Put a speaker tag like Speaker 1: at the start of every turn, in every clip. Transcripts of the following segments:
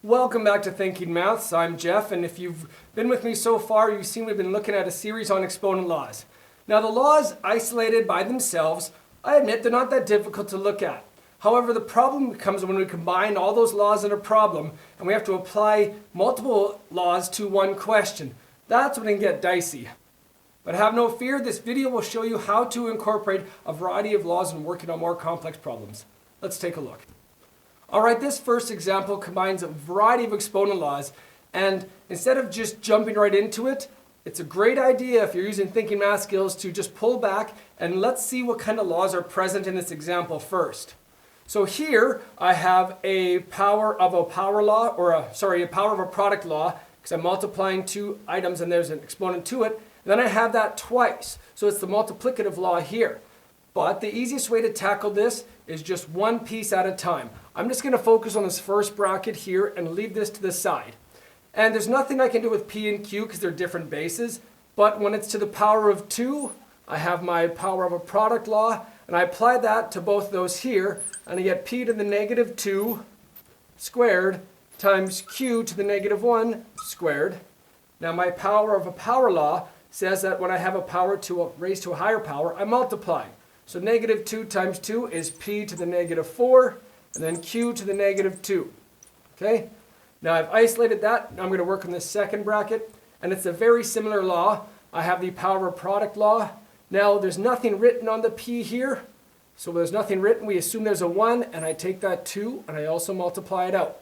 Speaker 1: Welcome back to Thinking Maths. I'm Jeff, and if you've been with me so far, you've seen we've been looking at a series on exponent laws. Now, the laws isolated by themselves, I admit they're not that difficult to look at. However, the problem comes when we combine all those laws in a problem and we have to apply multiple laws to one question. That's when it can get dicey. But have no fear, this video will show you how to incorporate a variety of laws when working on more complex problems. Let's take a look. Alright, this first example combines a variety of exponent laws, and instead of just jumping right into it, it's a great idea if you're using thinking math skills to just pull back and let's see what kind of laws are present in this example first. So here I have a power of a power law, or a power of a product law, because I'm multiplying two items and there's an exponent to it. And then I have that twice, so it's the multiplicative law here. But the easiest way to tackle this is just one piece at a time. I'm just going to focus on this first bracket here and leave this to the side. And there's nothing I can do with P and Q because they're different bases. But when it's to the power of 2, I have my power of a product law. And I apply that to both those here. And I get P to the negative 2 squared times Q to the negative 1 squared. Now my power of a power law says that when I have a power raised to a higher power, I multiply. So negative 2 times 2 is P to the negative 4. And then Q to the negative 2. Okay? Now I've isolated that. Now I'm going to work on this second bracket. And it's a very similar law. I have the power of product law. Now there's nothing written on the P here. So when there's nothing written, we assume there's a 1. And I take that 2 and I also multiply it out.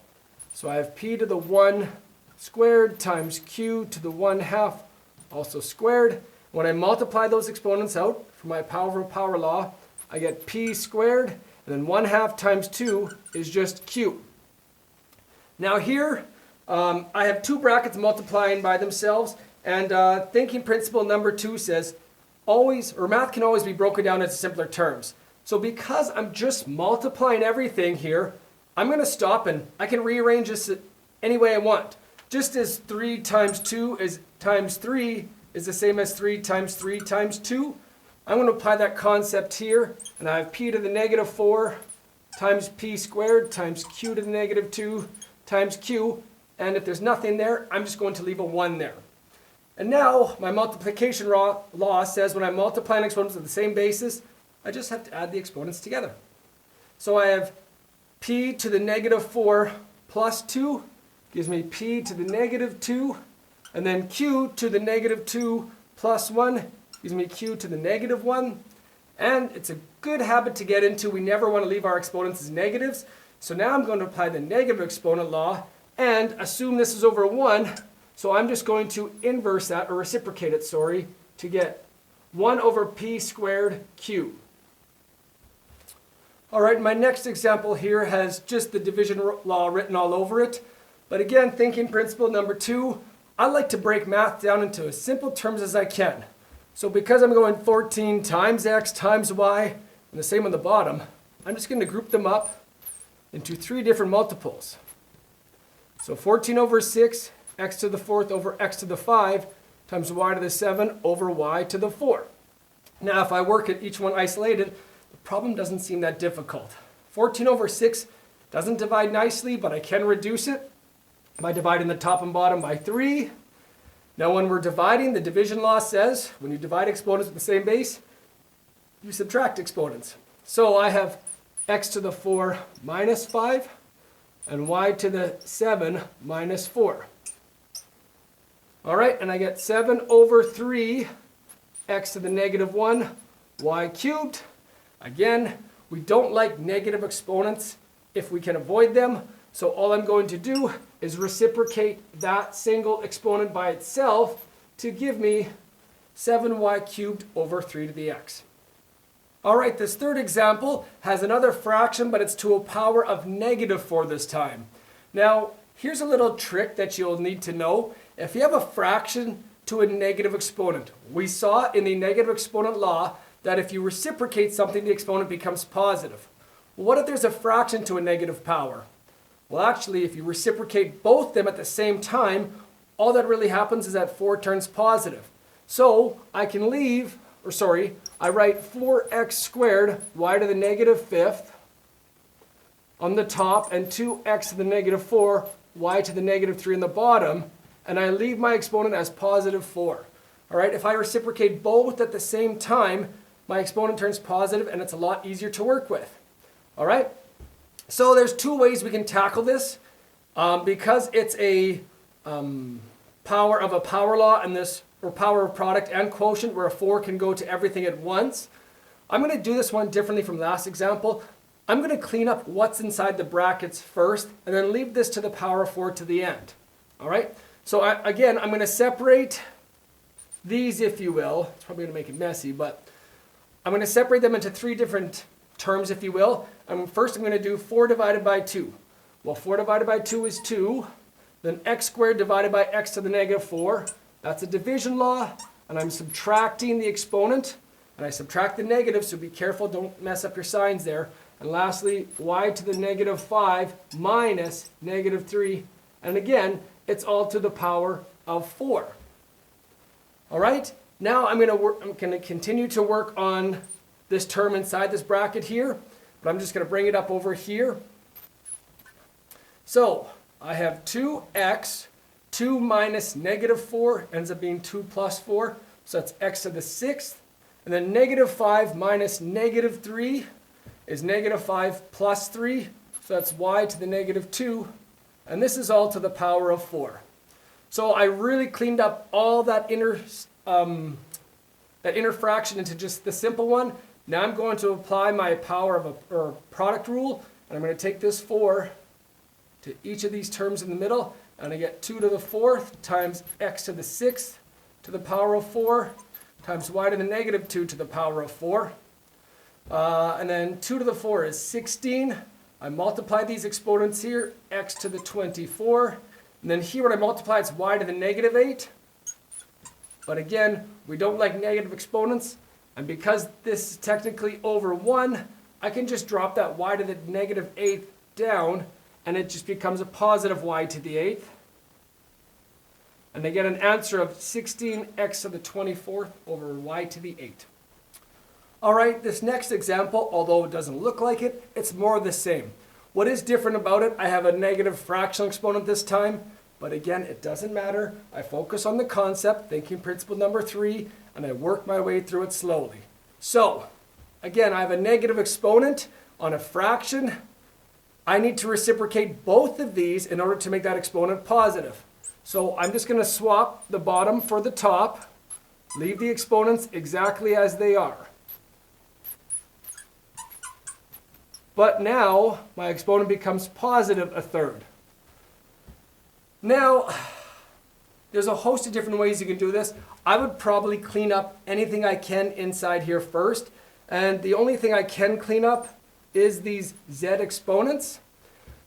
Speaker 1: So I have P to the 1 squared times Q to the 1/2 also squared. When I multiply those exponents out for my power of power law, I get P squared. And then 1/2 times 2 is just Q. Now here, I have two brackets multiplying by themselves. And thinking principle number 2 says, math can always be broken down into simpler terms. So because I'm just multiplying everything here, I'm going to stop and I can rearrange this any way I want. Just as 3 times 2 times 3 is the same as 3 times 3 times 2. I'm going to apply that concept here, and I have P to the negative 4 times P squared times Q to the negative 2 times Q, and if there's nothing there, I'm just going to leave a 1 there. And now, my multiplication law says when I'm multiplying exponents of the same basis, I just have to add the exponents together. So I have P to the negative 4 plus 2 gives me P to the negative 2, and then Q to the negative 2 plus 1 gives me Q to the negative 1. And it's a good habit to get into. We never want to leave our exponents as negatives. So now I'm going to apply the negative exponent law and assume this is over 1. So I'm just going to inverse that, or reciprocate it, to get 1 over P squared Q. All right, my next example here has just the division law written all over it. But again, thinking principle number 2, I like to break math down into as simple terms as I can. So because I'm going 14 times x times y, and the same on the bottom, I'm just going to group them up into 3 different multiples. So 14 over 6, x to the 4th over x to the 5, times y to the 7 over y to the 4. Now if I work at each one isolated, the problem doesn't seem that difficult. 14 over 6 doesn't divide nicely, but I can reduce it by dividing the top and bottom by 3. Now when we're dividing, the division law says when you divide exponents with the same base, you subtract exponents. So I have x to the 4 minus 5 and y to the 7 minus 4. All right, and I get 7 over 3 x to the negative 1 y cubed. Again, we don't like negative exponents if we can avoid them. So all I'm going to do is reciprocate that single exponent by itself to give me 7y cubed over 3 to the x. All right, this third example has another fraction, but it's to a power of negative 4 this time. Now, here's a little trick that you'll need to know. If you have a fraction to a negative exponent, we saw in the negative exponent law that if you reciprocate something, the exponent becomes positive. Well, what if there's a fraction to a negative power? Well, actually, if you reciprocate both them at the same time, all that really happens is that 4 turns positive. So I can I write 4x squared y to the negative 5th on the top and 2x to the negative 4, y to the negative 3 on the bottom, and I leave my exponent as positive 4. All right, if I reciprocate both at the same time, my exponent turns positive and it's a lot easier to work with. All right, so there's two ways we can tackle this. Because it's a power of a power law and this, or power of product and quotient, where a 4 can go to everything at once, I'm going to do this one differently from last example. I'm going to clean up what's inside the brackets first and then leave this to the power of 4 to the end. All right, so again, I'm going to separate these, if you will. It's probably going to make it messy, but I'm going to separate them into three different terms, if you will. First, I'm going to do 4 divided by 2. Well, 4 divided by 2 is 2. Then x squared divided by x to the negative 4. That's a division law. And I'm subtracting the exponent. And I subtract the negative, so be careful, don't mess up your signs there. And lastly, y to the negative 5 minus negative 3. And again, it's all to the power of 4. All right? Now I'm going to continue to work on this term inside this bracket here. But I'm just going to bring it up over here. So I have 2x, 2 minus negative 4 ends up being 2 plus 4. So that's x to the 6th. And then negative 5 minus negative 3 is negative 5 plus 3. So that's y to the negative 2. And this is all to the power of 4. So I really cleaned up all that inner fraction into just the simple one. Now I'm going to apply my power of or product rule. And I'm going to take this 4 to each of these terms in the middle, and I get 2 to the 4th times x to the 6th to the power of 4 times y to the negative 2 to the power of 4. And then 2 to the 4 is 16. I multiply these exponents here, x to the 24. And then here when I multiply, it's y to the negative 8. But again, we don't like negative exponents. And because this is technically over 1, I can just drop that y to the negative 8th down, and it just becomes a positive y to the 8th. And I get an answer of 16x to the 24th over y to the 8th. All right, this next example, although it doesn't look like it, it's more of the same. What is different about it, I have a negative fractional exponent this time, but again, it doesn't matter. I focus on the concept, thinking principle number 3, and I work my way through it slowly. So, again, I have a negative exponent on a fraction. I need to reciprocate both of these in order to make that exponent positive. So I'm just going to swap the bottom for the top, leave the exponents exactly as they are. But now my exponent becomes positive a third. Now, there's a host of different ways you can do this. I would probably clean up anything I can inside here first. And the only thing I can clean up is these z exponents.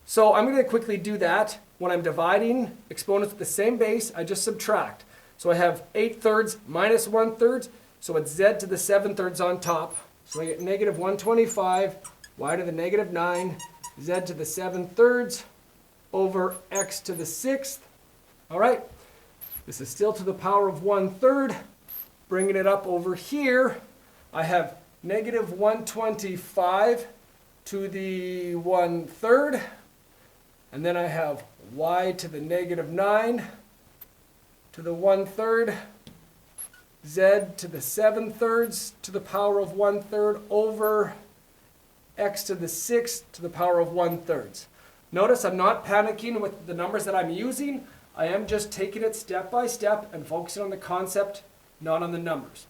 Speaker 1: So I'm going to quickly do that. When I'm dividing exponents with the same base, I just subtract. So I have 8 thirds minus 1 third, so it's z to the 7 thirds on top. So I get negative 125, y to the negative 9, z to the 7 thirds over x to the 6th. All right, this is still to the power of 1 third. Bringing it up over here, I have negative 125 to the 1 third. And then I have y to the negative 9 to the 1 third, z to the 7 thirds to the power of 1 third over x to the 6th to the power of 1 thirds. Notice I'm not panicking with the numbers that I'm using. I am just taking it step by step and focusing on the concept, not on the numbers.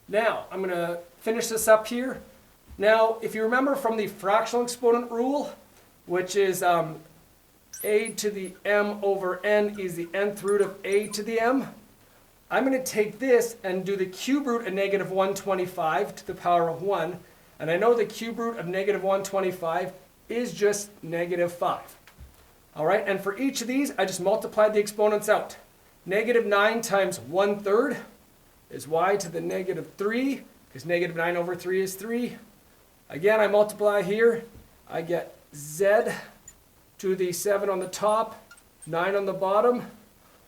Speaker 1: Now, I'm going to finish this up here. Now, if you remember from the fractional exponent rule, which is a to the m over n is the nth root of a to the m, I'm going to take this and do the cube root of negative 125 to the power of 1. And I know the cube root of negative 125 is just negative 5. All right, and for each of these, I just multiplied the exponents out. Negative 9 times 1 third is y to the negative 3, because negative 9 over 3 is 3. Again, I multiply here. I get z to the 7 on the top, 9 on the bottom,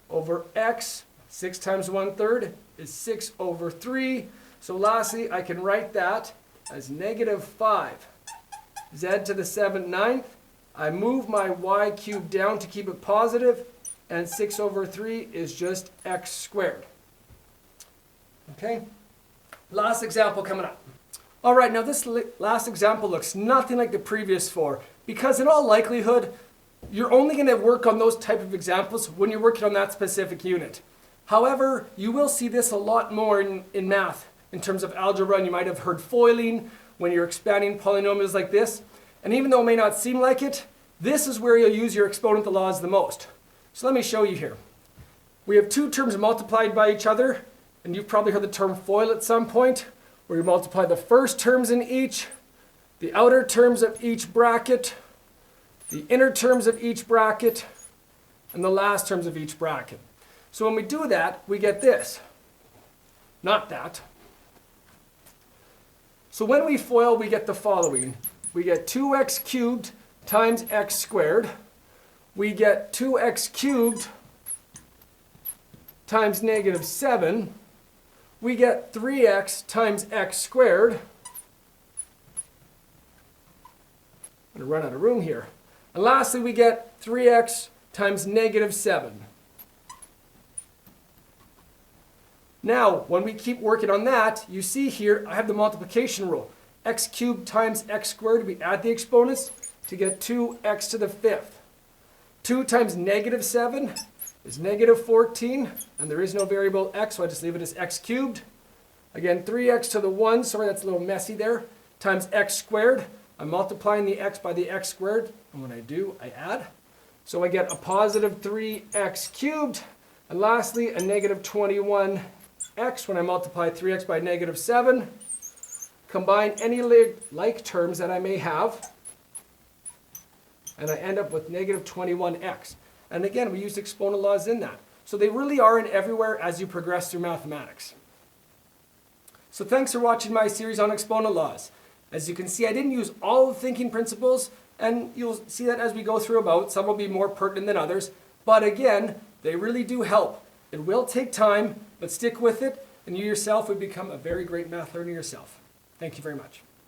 Speaker 1: over x. 6 times 1 third is 6 over 3. So lastly, I can write that as negative 5 z to the 7 ninth I move my y cubed down to keep it positive, and 6 over 3 is just x squared. Okay? Last example coming up. All right, now this last example looks nothing like the previous four, because in all likelihood, you're only going to work on those type of examples when you're working on that specific unit. However, you will see this a lot more in math in terms of algebra, and you might have heard foiling when you're expanding polynomials like this. And even though it may not seem like it, this is where you'll use your exponential laws the most. So let me show you here. We have two terms multiplied by each other, and you've probably heard the term FOIL at some point, where you multiply the first terms in each, the outer terms of each bracket, the inner terms of each bracket, and the last terms of each bracket. So when we do that, we get this. Not that. So when we FOIL, we get the following. We get 2x cubed times x squared. We get 2x cubed times negative 7. We get 3x times x squared. I'm going to run out of room here. And lastly, we get 3x times negative 7. Now, when we keep working on that, you see here I have the multiplication rule. X cubed times x squared, we add the exponents to get 2x to the 5th. 2 times negative 7 is negative 14, and there is no variable x, so I just leave it as x cubed. Again, 3x to the 1, sorry that's a little messy there, times x squared. I'm multiplying the x by the x squared, and when I do, I add. So I get a positive 3x cubed, and lastly, a negative 21x when I multiply 3x by negative 7. Combine any like terms that I may have, and I end up with negative 21x. And again, we use exponent laws in that. So they really are in everywhere as you progress through mathematics. So thanks for watching my series on exponent laws. As you can see, I didn't use all the thinking principles, and you'll see that as we go through about. Some will be more pertinent than others. But again, they really do help. It will take time, but stick with it, and you yourself would become a very great math learner yourself. Thank you very much.